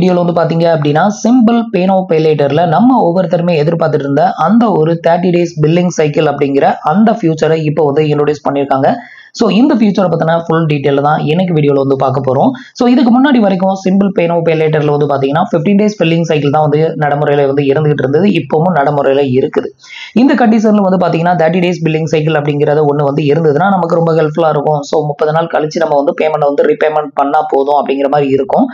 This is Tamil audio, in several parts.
வீடியோல வந்து பாத்தீங்க அப்படின்னா சிம்பிள் பே நவ் பே லேட்டர்ல நம்ம ஒவ்வொருத்தருமே எதிர்பார்த்துட்டு இருந்த அந்த ஒரு 30 டேஸ் பில்லிங் சைக்கிள் அப்படிங்கிற அந்த ஃபியூச்சரை இப்போ வந்து இன்ட்ரோடியூஸ் பண்ணியிருக்காங்க. ஸோ இந்த ஃபியூச்சரை பற்றின ஃபுல் டீட்டெயில் தான் எனக்கு வீடியோவில் வந்து பார்க்க போகிறோம். ஸோ இதுக்கு முன்னாடி வரைக்கும் சிம்பிள் பே நவ் பே லேட்டரில் வந்து பார்த்தீங்கன்னா 15 டேஸ் பில்லிங் சைக்கிள் தான் வந்து நடைமுறையில் வந்து இருந்துகிட்டு இருந்தது. இப்போவும் நடைமுறையில் இருக்குது. இந்த கண்டிஷனில் வந்து பார்த்தீங்கன்னா 30 டேஸ் பில்லிங் சைக்கிள் அப்படிங்கிறத ஒன்று வந்து இருந்ததுன்னா நமக்கு ரொம்ப ஹெல்ப்ஃபுல்லாக இருக்கும். ஸோ 30 நாள் கழிச்சு நம்ம வந்து பேமெண்ட் வந்து ரீபேமெண்ட் பண்ணால் போதும் அப்படிங்கிற மாதிரி இருக்கும்.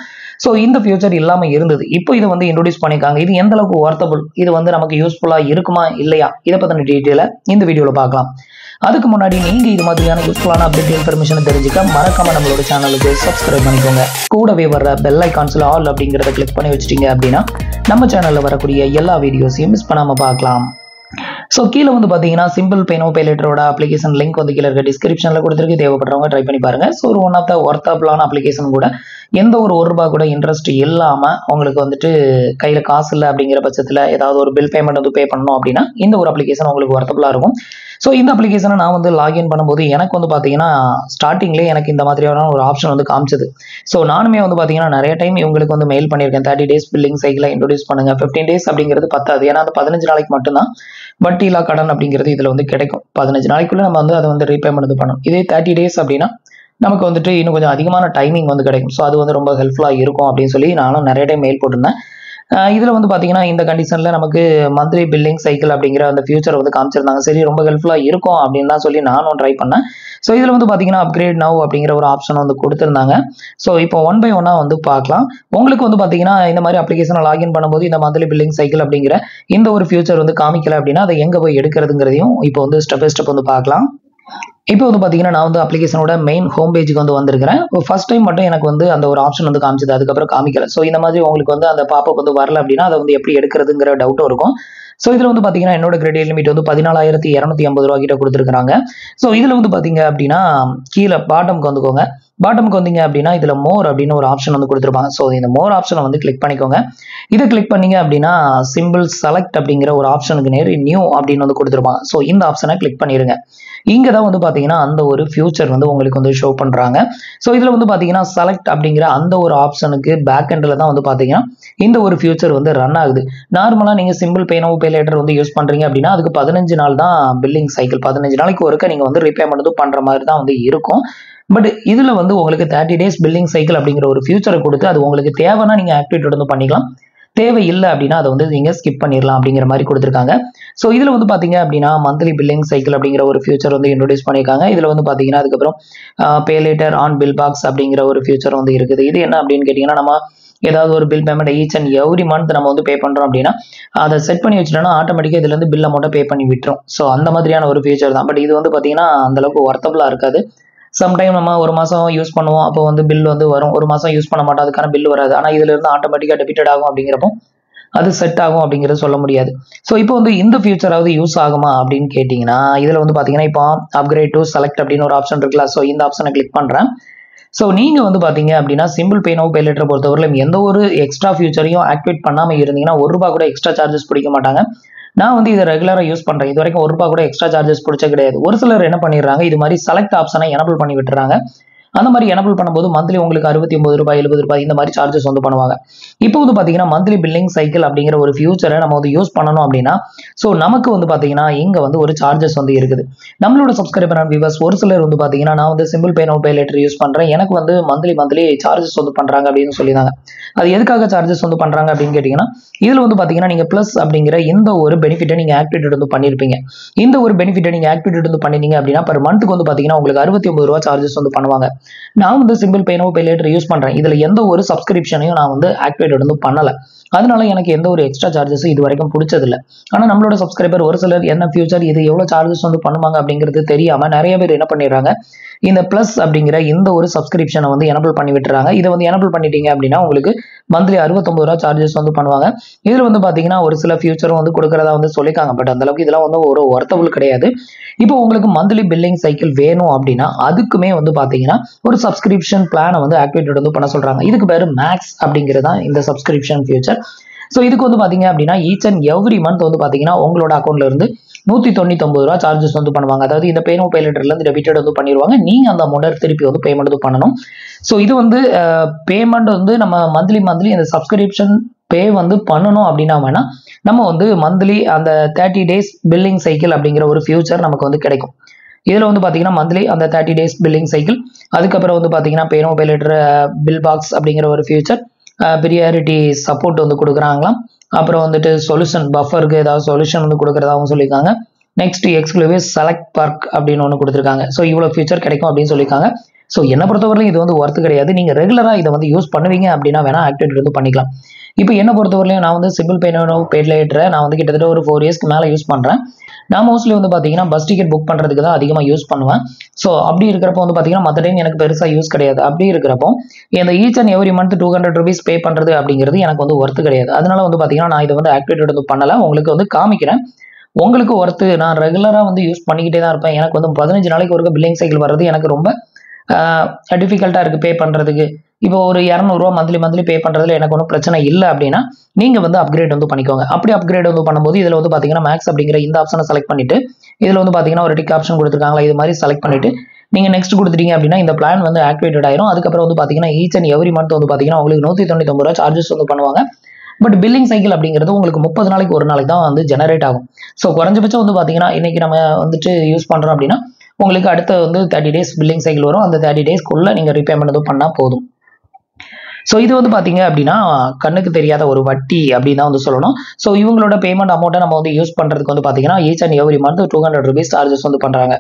ஸோ இந்த ஃபியூச்சர் இல்லாமல் இருந்தது. இப்போ இதை வந்து இன்ட்ரோடியூஸ் பண்ணியிருக்காங்க. இது எந்த அளவுக்கு ஒர்த்தபிள், இது வந்து நமக்கு யூஸ்ஃபுல்லாக இருக்குமா இல்லையா, இதை பற்றின டீட்டெயிலை இந்த வீடியோவில் பார்க்கலாம். அதுக்கு முன்னாடி நீங்க இது மாதிரியான யூஸ்ஃபுல்லான அப்டேட் இன்ஃபர்மேஷன் தெரிஞ்சுக்க மறக்காம நம்மளோட சேனலுக்கு சப்ஸ்கிரைப் பண்ணிக்கோங்க. கூடவே வர்ற பெல் ஐகான்ஸ்ல ஆல் அப்படிங்கிறத கிளிக் பண்ணி வச்சிட்டீங்க அப்படின்னா நம்ம சேனல்ல வரக்கூடிய எல்லா வீடியோஸையும் மிஸ் பண்ணாம பார்க்கலாம். ஸோ கீழே வந்து பார்த்தீங்கன்னா சிம்பிள் பே நவ் பே லேட்டரோட அப்ளிகேஷன் லிங்க் வந்து கீழே இருக்க டிஸ்கிரிப்ஷனில் கொடுத்துருக்கு. தேவைப்படுறவங்க ட்ரை பண்ணி பாருங்க. ஸோ ஒரு ஒன் ஆஃப் த ஒர்த்தபிளான அப்ளிகேஷன் கூட, எந்த ஒரு ரூபா கூட இன்ட்ரெஸ்ட் இல்லாமல் உங்களுக்கு வந்துட்டு கையில் காசு இல்லை அப்படிங்கிற பட்சத்தில் ஏதாவது ஒரு பில் பேமெண்ட் வந்து பே பண்ணணும் அப்படின்னா இந்த ஒரு அப்ளிகேஷன் உங்களுக்கு ஒர்த்தபிளாக இருக்கும். ஸோ இந்த அப்ளிகேஷனை நான் வந்து லாகின் பண்ணும்போது எனக்கு வந்து பார்த்தீங்கன்னா ஸ்டார்டிங்லேயே எனக்கு இந்த மாதிரியான ஒரு ஆப்ஷன் வந்து காமிச்சது. ஸோ நானுமே வந்து பார்த்தீங்கன்னா நிறைய டைம் இவங்களுக்கு வந்து மெயில் பண்ணியிருக்கேன். 30 டேஸ் பில்லிங் சைக்கிளை இன்ட்ரோடியூஸ் பண்ணுங்க. 15 டேஸ் அப்படிங்கிறது பத்தாது. ஏன்னா அந்த 15 நாளைக்கு மட்டும்தான் வட்டியில்லா கடன் அப்படிங்கிறது இதில் வந்து கிடைக்கும். 15 நாளைக்குள்ள நம்ம வந்து அதை வந்து ரீபேமெண்ட் வந்து பண்ணணும். இதே 30 டேஸ் அப்படின்னா நமக்கு வந்துட்டு இன்னும் கொஞ்சம் அதிகமான டைமிங் வந்து கிடைக்கும். ஸோ அது வந்து ரொம்ப ஹெல்ப்ஃபுல்லாக இருக்கும் அப்படின்னு சொல்லி நானும் நிறைய டைம் மெயில் போட்டிருந்தேன். இதில் வந்து பார்த்தீங்கன்னா இந்த கண்டிஷனில் நமக்கு மந்த்லி பில்லிங் சைக்கிள் அப்படிங்கிற அந்த ஃபியூச்சர் வந்து காமிச்சிருந்தாங்க. சரி, ரொம்ப ஹெல்ப்ஃபுல்லாக இருக்கும் அப்படின்னு தான் சொல்லி நானும் ட்ரை பண்ணேன். ஸோ இதில் வந்து பார்த்தீங்கன்னா அப்கிரேட் நவ் அப்படிங்கிற ஒரு ஆப்ஷன் வந்து கொடுத்துருந்தாங்க. ஸோ இப்போ ஒன் பை ஒன்னாக வந்து பார்க்கலாம். உங்களுக்கு வந்து பார்த்தீங்கன்னா இந்த மாதிரி அப்ளிகேஷனை லாகின் பண்ணும்போது இந்த மந்த்லி பில்லிங் சைக்கிள் அப்படிங்கிற இந்த ஒரு ஃபியூச்சர் வந்து காமிக்கல அப்படின்னா அதை எங்கே போய் எடுக்கிறதுங்கிறதையும் இப்போ வந்து ஸ்டெப் பை ஸ்டெப் வந்து பார்க்கலாம். இப்போ வந்து பார்த்தீங்கன்னா நான் வந்து அப்ளிகேஷனோட மெயின் ஹோம் பேஜுக்கு வந்து வந்திருக்கிறேன். ஃபர்ஸ்ட் டைம் மட்டும் எனக்கு வந்து அந்த ஒரு ஆப்ஷன் வந்து காமிச்சது, அதுக்கப்புறம் காமிக்கல. ஸோ இந்த மாதிரி உங்களுக்கு வந்து அந்த பாப்பப் வந்து வரல அப்படின்னா அதை வந்து எப்படி எடுக்கிறதுங்கிற டவுட்டும் இருக்கும். ஸோ இதில் வந்து பார்த்தீங்கன்னா என்னோட கிரெடிட் லிமிட் வந்து 14,250 ரூபா கிட்ட கொடுத்துருக்காங்க. ஸோ இதில் வந்து பார்த்தீங்க அப்படின்னா கீழே பாட்டமுக்கு வந்துக்கோங்க. பாட்டமுக்கு வந்தீங்க அப்படின்னா இதில் மோர் அப்படின்னு ஒரு ஆப்ஷன் வந்து கொடுத்துருப்பாங்க. ஸோ இந்த மோர் ஆப்ஷனை வந்து கிளிக் பண்ணிக்கோங்க. இதை கிளிக் பண்ணீங்க அப்படின்னா சிம்பிள் செலக்ட் அப்படிங்கிற ஒரு ஆப்ஷனுக்கு நேர் நியூ அப்படின்னு வந்து கொடுத்துருப்பாங்க. ஸோ இந்த ஆப்ஷனை கிளிக் பண்ணிடுங்க. இங்கே தான் வந்து பார்த்தீங்கன்னா அந்த ஒரு ஃபியூச்சர் வந்து உங்களுக்கு வந்து ஷோ பண்ணுறாங்க. ஸோ இதில் வந்து பார்த்தீங்கன்னா செலக்ட் அப்படிங்கிற அந்த ஒரு ஆப்ஷனுக்கு பேக் எண்டில் தான் வந்து பார்த்தீங்கன்னா இந்த ஒரு ஃபியூச்சர் வந்து ரன் ஆகுது. நார்மலாக நீங்கள் simple pay now pay later வந்து யூஸ் பண்ணுறீங்க அப்படின்னா அதுக்கு 15 நாள் தான் பில்லிங் சைக்கிள். 15 நாளைக்கு ஒருக்க நீங்கள் வந்து ரீபேமெண்ட் வந்து பண்ணுற மாதிரி தான் வந்து இருக்கும். பட் இதில் வந்து உங்களுக்கு 30 டேஸ் பில்லிங் சைக்கிள் அப்படிங்கிற ஒரு ஃபியூச்சரை கொடுத்து அது உங்களுக்கு தேவைன்னா நீங்கள் ஆக்டிவேட் வந்து பண்ணிக்கலாம், தேவை இல்லை அப்படின்னா அதை வந்து நீங்கள் ஸ்கிப் பண்ணிடலாம் அப்படிங்கிற மாதிரி கொடுத்துருக்காங்க. ஸோ இதில் வந்து பார்த்தீங்க அப்படின்னா மந்த்லி பில்லிங் சைக்கிள் அப்படிங்கிற ஒரு ஃபியூச்சர் வந்து இன்ட்ரோடியூஸ் பண்ணியிருக்காங்க. இதில் வந்து பார்த்தீங்கன்னா அதுக்கப்புறம் pay later on bill box அப்படிங்கிற ஒரு ஃபியூச்சர் வந்து இருக்குது. இது என்ன அப்படின்னு கேட்டிங்கன்னா நம்ம ஏதாவது ஒரு bill payment each and every month நம்ம வந்து பே பண்ணுறோம் அப்படின்னா அதை செட் பண்ணி வச்சுட்டோம்னா ஆட்டோமேட்டிக்காக இதுலேருந்து பில் அமௌண்ட்டை பே பண்ணி விட்டுரும். ஸோ அந்த மாதிரியான ஒரு ஃபியூச்சர் தான். பட் இது வந்து பார்த்தீங்கன்னா அந்தளவுக்கு ஒர்த்தபுளாக இருக்காது. சம்டைம் நம்ம ஒரு மாதம் யூஸ் பண்ணுவோம், அப்போ வந்து பில் வந்து வரும். ஒரு மாதம் யூஸ் பண்ண மாட்டோம், அதுக்கான பில் வராது. ஆனால் இதில் இருந்து ஆட்டோமேட்டிக்காக டெபிட்டட் ஆகும் அப்படிங்கிறப்போ அது செட் ஆகும் அப்படிங்கிறது சொல்ல முடியாது. ஸோ இப்போ வந்து இந்த ஃபியூச்சராவது யூஸ் ஆகுமா அப்படின்னு கேட்டிங்கன்னா இதில் வந்து பார்த்தீங்கன்னா இப்போ அப்கிரேட் டு செலக்ட் அப்படின்னு ஒரு ஆப்ஷன் இருக்குல்ல. ஸோ இந்த ஆப்ஷனை கிளிக் பண்ணுறேன். ஸோ நீங்கள் வந்து பார்த்தீங்க அப்படின்னா சிம்பிள் பே நவ் பே லேட்டரை பொறுத்தவரையிலும் எந்த ஒரு எக்ஸ்ட்ரா ஃபியூச்சரையும் ஆக்டிவேட் பண்ணாமல் இருந்தீங்கன்னா ₹1 கூட எக்ஸ்ட்ரா சார்ஜஸ் பிடிக்க மாட்டாங்க. நான் வந்து இதை ரெகுலராக யூஸ் பண்ணுறேன். இது வரைக்கும் ₹1 கூட எக்ஸ்ட்ரா சார்ஜஸ் பிடிச்ச கிடையாது. ஒரு சிலர் என்ன பண்ணிடுறாங்க, இது மாதிரி செலக்ட் ஆப்ஷனை எனபிள் பண்ணி விட்டுறாங்க. அந்த மாதிரி எனபிள் பண்ணும்போது மந்த்லி உங்களுக்கு ₹69, ₹70 இந்த மாதிரி சார்ஜஸ் வந்து பண்ணுவாங்க. இப்போ வந்து பார்த்தீங்கன்னா மந்த்லி பில்லிங் சைக்கிள் அப்படிங்கிற ஒரு ஃபியூச்சரை நம்ம வந்து யூஸ் பண்ணணும் அப்படின்னா ஸோ நமக்கு வந்து பார்த்தீங்கன்னா இங்கே வந்து ஒரு சார்ஜஸ் வந்து இருக்குது. நம்மளோட சப்ஸ்கிரைபர் அண்ட் வியூவர்ஸ் ஒரு சிலர் வந்து பார்த்தீங்கன்னா நான் வந்து simple pay now pay later use பண்ணுறேன், எனக்கு வந்து மந்த்லி சார்ஜஸ் வந்து பண்ணுறாங்க அப்படின்னு சொல்லியிருந்தாங்க. அது எதுக்காக சார்ஜஸ் வந்து பண்ணுறாங்க அப்படின்னு கேட்டிங்கன்னா இதில் வந்து பார்த்தீங்கன்னா நீங்கள் ப்ளஸ் அப்படிங்கிற இந்த ஒரு பெனிஃபிட்டை நீங்கள் ஆக்டிவேட் வந்து பண்ணியிருப்பீங்க. இந்த ஒரு பெனிஃபிட்டை நீங்கள் ஆக்டிவேட் வந்து பண்ணிட்டீங்க அப்படின்னா பர் மந்த்துக்கு வந்து பார்த்தீங்கன்னா உங்களுக்கு ₹69 சார்ஜஸ் வந்து பண்ணுவாங்க. நான் வந்து simple pay now pay later use பண்ணுறேன். இதில் எந்த ஒரு சப்ஸ்கிரிப்ஷனையும் நான் வந்து ஆக்டிவேட் வந்து பண்ணலை. அதனால எனக்கு எந்த ஒரு எக்ஸ்ட்ரா சார்ஜஸும் இது வரைக்கும் பிடிச்சதில்லை. ஆனால் நம்மளோட சப்ஸ்கிரைபர் ஒரு சிலர் என்ன ஃபியூச்சர் இது எவ்வளோ சார்ஜஸ் வந்து பண்ணுவாங்க அப்படிங்கிறது தெரியாமல் நிறைய பேர் என்ன பண்ணிடுறாங்க, இந்த ப்ளஸ் அப்படிங்கிற இந்த ஒரு சப்ஸ்கிரிப்ஷனை வந்து எனபிள் பண்ணி விட்டுறாங்க. இதை வந்து எனபிள் பண்ணிட்டீங்க அப்படின்னா உங்களுக்கு மந்த்லி ₹69 சார்ஜஸ் வந்து பண்ணுவாங்க. இதில் வந்து பார்த்தீங்கன்னா ஒரு சில ஃபியூச்சரும் வந்து கொடுக்குறதா வந்து சொல்லியிருக்காங்க. பட் அந்தளவுக்கு இதெல்லாம் வந்து ஒரு ஒர்த்தபுள் கிடையாது. இப்போ உங்களுக்கு மந்த்லி பில்லிங் சைக்கிள் வேணும் அப்படின்னா அதுக்குமே வந்து பார்த்தீங்கன்னா ஒரு சப்ஸ்கிரிப்ஷன் பிளானை வந்து ஆக்டிவேட் வந்து பண்ண சொல்கிறாங்க. இதுக்கு பேர் மேக்ஸ் அப்படிங்கிறது தான் இந்த சப்ஸ்கிரிப்ஷன் ஃபியூச்சர். ஸோ இதுக்கு வந்து பார்த்தீங்க அப்படின்னா ஈச் அண்ட் எவ்ரி மந்த் வந்து பார்த்தீங்கன்னா உங்களோட அக்கௌண்ட்ல இருந்து ரூ. 199 சார்ஜஸ் வந்து பண்ணுவாங்க. அதாவது இந்த பே நோ பே லேட்டர்ல இருந்து டெபிட்டட் வந்து பண்ணிடுவாங்க. நீங்க அந்த அமௌண்ட்டை திருப்பி வந்து பேமெண்ட் வந்து பண்ணணும். ஸோ இது வந்து பேமெண்ட் வந்து நம்ம மந்த்லி இந்த சப்ஸ்கிரிப்ஷன் பே வந்து பண்ணணும் அப்படின்னா வேணா நம்ம வந்து மந்த்லி அந்த 30 days பில்லிங் சைக்கிள் அப்படிங்கிற ஒரு ஃபியூச்சர் நமக்கு வந்து கிடைக்கும். இதில் வந்து பார்த்தீங்கன்னா மந்த்லி அந்த 30 days பில்லிங் சைக்கிள், அதுக்கப்புறம் வந்து பார்த்தீங்கன்னா pay no pay later bill box அப்படிங்கிற ஒரு ஃபியூச்சர், ப்ரியாரிட்டி சப்போர்ட் வந்து கொடுக்குறாங்களாம். அப்புறம் வந்துட்டு சொல்யூஷன் பஃபருக்கு ஏதாவது சொல்யூஷன் வந்து கொடுக்குறதாகவும் சொல்லியிருக்காங்க. நெக்ஸ்ட் எக்ஸ்க்ளூசிவ் செலக்ட் பார்க் அப்படின்னு ஒன்று கொடுத்துருக்காங்க. ஸோ இவ்வளோ ஃபியூச்சர் கிடைக்கும் அப்படின்னு சொல்லியிருக்காங்க. ஸோ என்னை பொறுத்தவரையும் இது வந்து ஒர்த்து கிடையாது. நீங்கள் ரெகுலராக இதை வந்து யூஸ் பண்ணுவீங்க அப்படின்னா வேணால் ஆக்டிவேட் வந்து பண்ணிக்கலாம். இப்போ என்னை பொறுத்தவரையும் நான் வந்து சிம்பிள் பே நோ பே லேட்டரை நான் வந்து கிட்டத்தட்ட ஒரு 4 yearsக்கு மேலே யூஸ் பண்ணுறேன். நான் மோஸ்ட்லி வந்து பார்த்தீங்கன்னா பஸ் டிக்கெட் புக் பண்ணுறதுக்கு தான் அதிகமாக யூஸ் பண்ணுவேன். ஸோ அப்படி இருக்கிறப்போ வந்து பார்த்தீங்கன்னா மற்ற டைம் எனக்கு பெருசாக யூஸ் கிடையாது. அப்படி இருக்கிறப்போ இந்த each and every month 200 rupees பே பண்ணுறது அப்படிங்கிறது எனக்கு வந்து ஒர்த்து கிடையாது. அதனால வந்து பார்த்தீங்கன்னா நான் இதை வந்து ஆக்டிவேட் வந்து பண்ணலை. உங்களுக்கு வந்து காமிக்கிறேன். உங்களுக்கு ஒர்த்து நான் ரெகுலராக வந்து யூஸ் பண்ணிக்கிட்டே தான் இருப்பேன். எனக்கு வந்து 15 நாளைக்கு ஒரு பில்லிங் சைக்கிள் வர்றது எனக்கு ரொம்ப டிஃபிகல்ட்டாக இருக்குது பே பண்ணுறதுக்கு. இப்போ ஒரு ₹200 மந்த்லி பே பண்ணுறதுல எனக்கு ஒன்றும் பிரச்சனை இல்லை அப்படின்னா நீங்கள் வந்து அப்கிரேட் வந்து பண்ணிக்கோங்க. அப்படி அப்கிரேட் வந்து பண்ணும்போது இதில் வந்து பார்த்தீங்கன்னா மேக்ஸ் அப்படிங்கிற இந்த ஆப்ஷனை செலக்ட் பண்ணிவிட்டு இதில் வந்து பார்த்தீங்கன்னா ஒரு டிக் ஆப்ஷன் கொடுத்துருக்காங்களா, இது மாதிரி செலக்ட் பண்ணிவிட்டு நீங்கள் நெக்ஸ்ட் கொடுத்துட்டீங்க அப்படின்னா இந்த பிளான் வந்து ஆக்டிவேட்டட் ஆயிரும். அதுக்கப்புறம் வந்து பார்த்தீங்கன்னா ஈச் அண்ட் எவ்ரி மந்த் வந்து பார்த்தீங்கன்னா உங்களுக்கு ₹199 சார்ஜஸ் வந்து பண்ணுவாங்க. பட் பில்லிங் சைக்கிள் அப்படிங்கிறது உங்களுக்கு 30 நாளைக்கு ஒரு நாளைக்கு தான் வந்து ஜெனரேட் ஆகும். ஸோ குறைஞ்சபட்சம் வந்து பார்த்தீங்கன்னா இன்னைக்கு நம்ம வந்துட்டு யூஸ் பண்ணுறோம் அப்படின்னா உங்களுக்கு அடுத்த வந்து 30 days பில்லிங் சைக்கிள் வரும். அந்த 30 daysக்குள்ள நீங்கள் ரீபேமெண்ட் வந்து பண்ணால் போதும். ஸோ இது வந்து பார்த்தீங்க அப்படின்னா கண்ணுக்கு தெரியாத ஒரு வட்டி அப்படின்னு தான் வந்து சொல்லணும். ஸோ இவங்களோட பேமெண்ட் அமௌண்ட்டை நம்ம வந்து யூஸ் பண்ணுறதுக்கு வந்து பார்த்தீங்கன்னா each and every month 200 rupees charges வந்து பண்ணுறாங்க.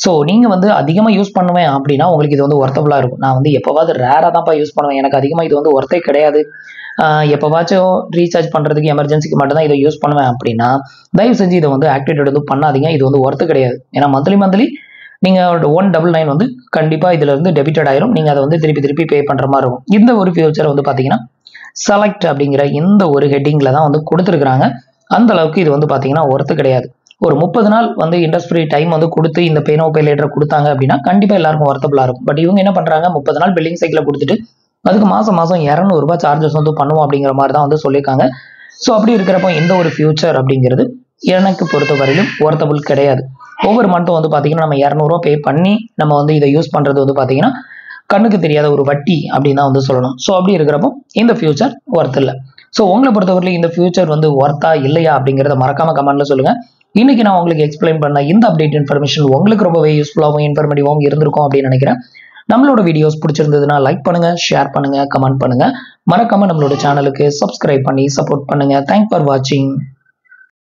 ஸோ நீங்கள் வந்து அதிகமாக யூஸ் பண்ணுவேன் அப்படின்னா உங்களுக்கு இது வந்து ஒர்த்தபுளாக இருக்கும். நான் வந்து எப்போவாது ரேராக தான்ப்பா யூஸ் பண்ணுவேன், எனக்கு அதிகமாக இது வந்து ஒர்த்தே கிடையாது, எப்போவாச்சும் ரீசார்ஜ் பண்ணுறதுக்கு எமர்ஜென்சிக்கு மட்டும்தான் இதை யூஸ் பண்ணுவேன் அப்படின்னா தயவு செஞ்சு இதை வந்து ஆக்டிவேட் வந்து பண்ணாதீங்க. இது வந்து ஒர்த்து கிடையாது. ஏன்னா மந்த்லி நீங்கள் 199 வந்து கண்டிப்பாக இதில் இருந்து டெபிட்டட் ஆயிரும். நீங்கள் அதை வந்து திருப்பி பே பண்ணுற மாதிரி இருக்கும். இந்த ஒரு ஃபியூச்சர் வந்து பார்த்தீங்கன்னா செலக்ட் அப்படிங்கிற இந்த ஒரு ஹெட்டிங்கில் தான் வந்து கொடுத்துருக்குறாங்க. அந்த அளவுக்கு இது வந்து பார்த்தீங்கன்னா ஒர்த்து கிடையாது. ஒரு 30 நாள் வந்து இன்ட்ரெஸ்ட் ஃப்ரீ டைம் வந்து கொடுத்து இந்த பே நோ பே லேட்டரை கொடுத்தாங்க அப்படின்னா கண்டிப்பாக எல்லாருக்கும் ஒர்த்தபுளாக இருக்கும். பட் இவங்க என்ன பண்ணுறாங்க, 30 நாள் பில்லிங் சைக்கிளை கொடுத்துட்டு அதுக்கு மாதம் ₹200 சார்ஜஸ் வந்து பண்ணுவோம் அப்படிங்கிற மாதிரி தான் வந்து சொல்லியிருக்காங்க. ஸோ அப்படி இருக்கிறப்போ இந்த ஒரு ஃபியூச்சர் அப்படிங்கிறது எனக்கு பொறுத்த வரையிலும் ஒர்த்தபுள் கிடையாது. ஒவ்வொரு மந்த்தும் வந்து பார்த்தீங்கன்னா நம்ம ₹200 பே பண்ணி நம்ம வந்து இதை யூஸ் பண்ணுறது வந்து பார்த்தீங்கன்னா கண்ணுக்கு தெரியாத ஒரு வட்டி அப்படின்னு தான் வந்து சொல்லணும். ஸோ அப்படி இருக்கிறப்போ இந்த ஃபியூச்சர் ஒர்த் இல்லை. ஸோ உங்களை பொறுத்தவரையிலும் இந்த ஃபியூச்சர் வந்து ஒர்த்தா இல்லையா அப்படிங்கிறத மறக்காம கமெண்ட்ல சொல்லுங்கள். இன்னைக்கு நான் உங்களுக்கு எக்ஸ்பிளைன் பண்ண இந்த அப்டேட் இன்ஃபர்மேஷன் உங்களுக்கு ரொம்பவே யூஸ்ஃபுல்லாகவும் இன்ஃபர்மேட்டிவாகவும் இருந்திருக்கும் அப்படின்னு நினைக்கிறேன். நம்மளோட வீடியோஸ் பிடிச்சிருந்ததுன்னா லைக் பண்ணுங்க, ஷேர் பண்ணுங்க, கமெண்ட் பண்ணுங்க. மறக்காம நம்மளோட சேனலுக்கு சப்ஸ்கிரைப் பண்ணி சப்போர்ட் பண்ணுங்க. தேங்க்ஸ் ஃபார் வாட்சிங்.